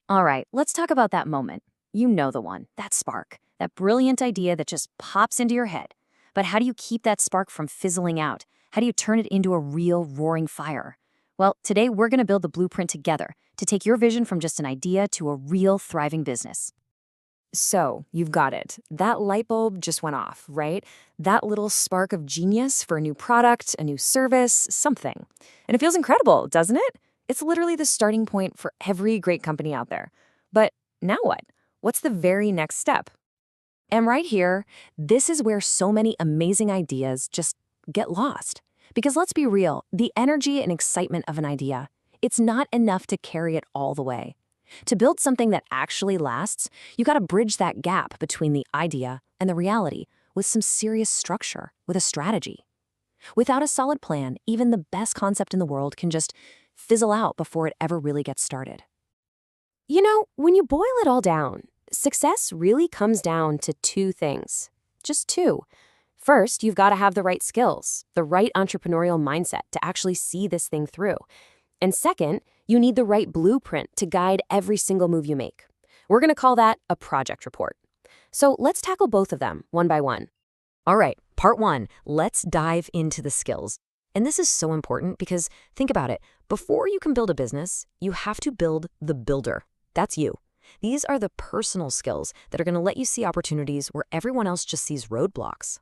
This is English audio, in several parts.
All right, let's talk about that moment. You know the one, that spark, that brilliant idea that just pops into your head. But how do you keep that spark from fizzling out? How do you turn it into a real roaring fire? Well, today we're going to build the blueprint together to take your vision from just an idea to a real thriving business. So, you've got it. That light bulb just went off, right? That little spark of genius for a new product, a new service, something. And it feels incredible, doesn't it? It's literally the starting point for every great company out there. But now what? What's the very next step? And right here, this is where so many amazing ideas just get lost. Because let's be real, the energy and excitement of an idea, it's not enough to carry it all the way. To build something that actually lasts, you gotta bridge that gap between the idea and the reality with some serious structure, with a strategy. Without a solid plan, even the best concept in the world can just fizzle out before it ever really gets started. You know, when you boil it all down, success really comes down to two things. Just two. First, you've got to have the right skills, the right entrepreneurial mindset to actually see this thing through. And second, you need the right blueprint to guide every single move you make. We're going to call that a project report. So let's tackle both of them one by one. All right, part one, let's dive into the skills. And this is so important because think about it. Before you can build a business, you have to build the builder. That's you. These are the personal skills that are going to let you see opportunities where everyone else just sees roadblocks.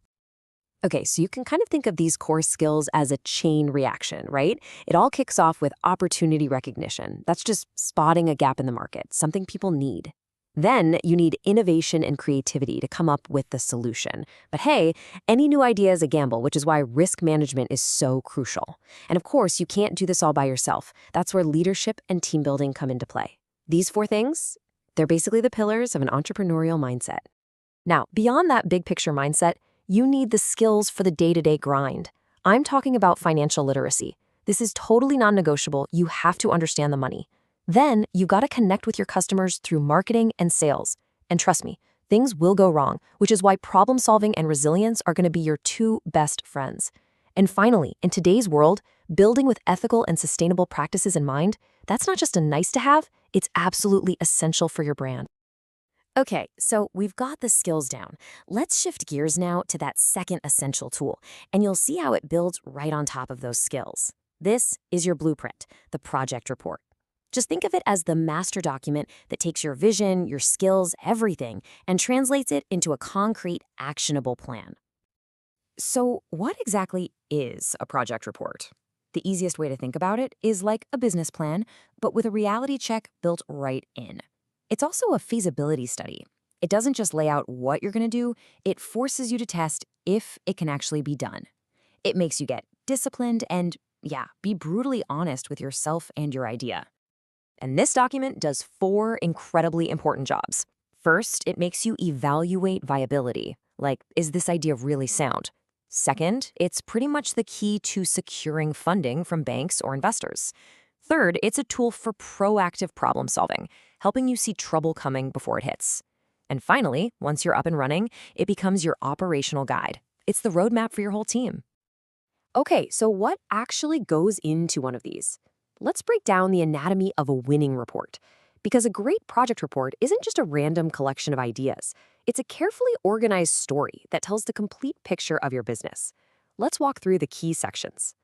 Okay, so you can kind of think of these core skills as a chain reaction, right? It all kicks off with opportunity recognition. That's just spotting a gap in the market, something people need. Then you need innovation and creativity to come up with the solution. But hey, any new idea is a gamble, which is why risk management is so crucial. And of course, you can't do this all by yourself. That's where leadership and team building come into play. These four things, they're basically the pillars of an entrepreneurial mindset. Now, beyond that big picture mindset, you need the skills for the day-to-day grind. I'm talking about financial literacy. This is totally non-negotiable. You have to understand the money. Then you got to connect with your customers through marketing and sales. And trust me, things will go wrong, which is why problem solving and resilience are going to be your two best friends. And finally, in today's world, building with ethical and sustainable practices in mind, that's not just a nice to have, it's absolutely essential for your brand. Okay, so we've got the skills down. Let's shift gears now to that second essential tool, and you'll see how it builds right on top of those skills. This is your blueprint, the project report. Just think of it as the master document that takes your vision, your skills, everything, and translates it into a concrete, actionable plan. So, what exactly is a project report? The easiest way to think about it is like a business plan, but with a reality check built right in. It's also a feasibility study. It doesn't just lay out what you're going to do, it forces you to test if it can actually be done. It makes you get disciplined and, yeah, be brutally honest with yourself and your idea. And this document does four incredibly important jobs. First, it makes you evaluate viability. Like, is this idea really sound? Second, it's pretty much the key to securing funding from banks or investors. Third, it's a tool for proactive problem solving, helping you see trouble coming before it hits. And finally, once you're up and running, it becomes your operational guide. It's the roadmap for your whole team. Okay, so what actually goes into one of these? Let's break down the anatomy of a winning report. Because a great project report isn't just a random collection of ideas. It's a carefully organized story that tells the complete picture of your business. Let's walk through the key sections.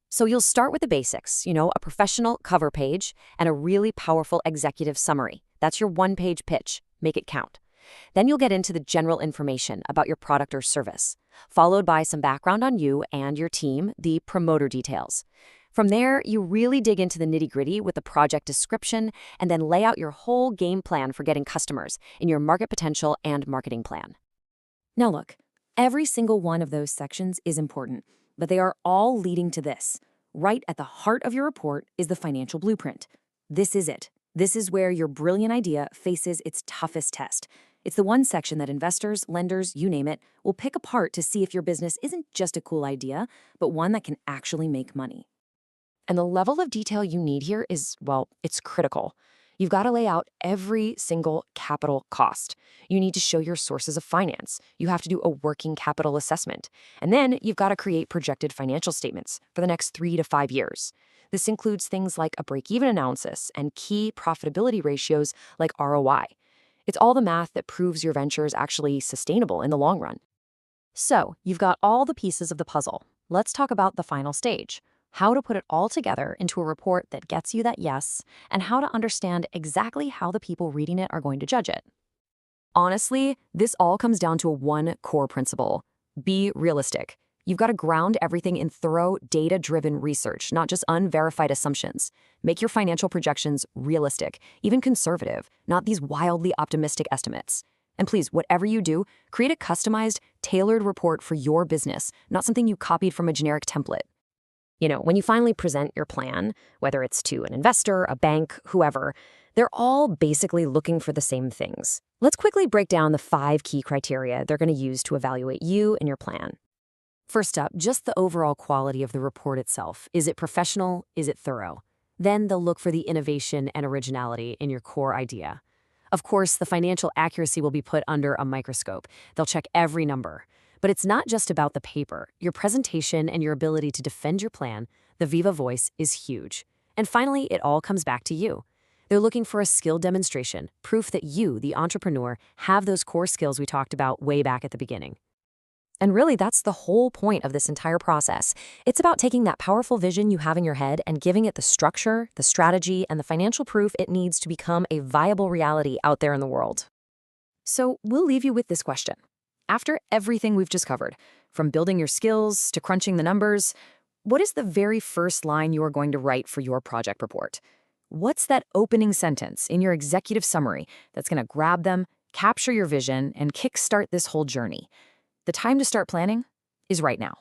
So you'll start with the basics, a professional cover page and a really powerful executive summary. That's your one-page pitch. Make it count. Then you'll get into the general information about your product or service, followed by some background on you and your team, the promoter details. From there, you really dig into the nitty-gritty with the project description and then lay out your whole game plan for getting customers in your market potential and marketing plan. Now look, every single one of those sections is important, but they are all leading to this. Right at the heart of your report is the financial blueprint. This is it. This is where your brilliant idea faces its toughest test. It's the one section that investors, lenders, you name it, will pick apart to see if your business isn't just a cool idea, but one that can actually make money. And the level of detail you need here is, well, it's critical. You've got to lay out every single capital cost. You need to show your sources of finance. You have to do a working capital assessment. And then you've got to create projected financial statements for the next 3 to 5 years. This includes things like a break-even analysis and key profitability ratios like ROI. It's all the math that proves your venture is actually sustainable in the long run. So, you've got all the pieces of the puzzle. Let's talk about the final stage. How to put it all together into a report that gets you that yes, and how to understand exactly how the people reading it are going to judge it. Honestly, this all comes down to one core principle. Be realistic. You've got to ground everything in thorough, data-driven research, not just unverified assumptions. Make your financial projections realistic, even conservative, not these wildly optimistic estimates. And please, whatever you do, create a customized, tailored report for your business, not something you copied from a generic template. When you finally present your plan, whether it's to an investor, a bank, whoever, they're all basically looking for the same things. Let's quickly break down the 5 key criteria they're going to use to evaluate you and your plan. First up, just the overall quality of the report itself. Is it professional? Is it thorough? Then they'll look for the innovation and originality in your core idea. Of course, the financial accuracy will be put under a microscope. They'll check every number. But it's not just about the paper. Your presentation and your ability to defend your plan, the Viva voice, is huge. And finally, it all comes back to you. They're looking for a skill demonstration, proof that you, the entrepreneur, have those core skills we talked about way back at the beginning. And really, that's the whole point of this entire process. It's about taking that powerful vision you have in your head and giving it the structure, the strategy, and the financial proof it needs to become a viable reality out there in the world. So we'll leave you with this question. After everything we've just covered, from building your skills to crunching the numbers, what is the very first line you are going to write for your project report? What's that opening sentence in your executive summary that's going to grab them, capture your vision, and kickstart this whole journey? The time to start planning is right now.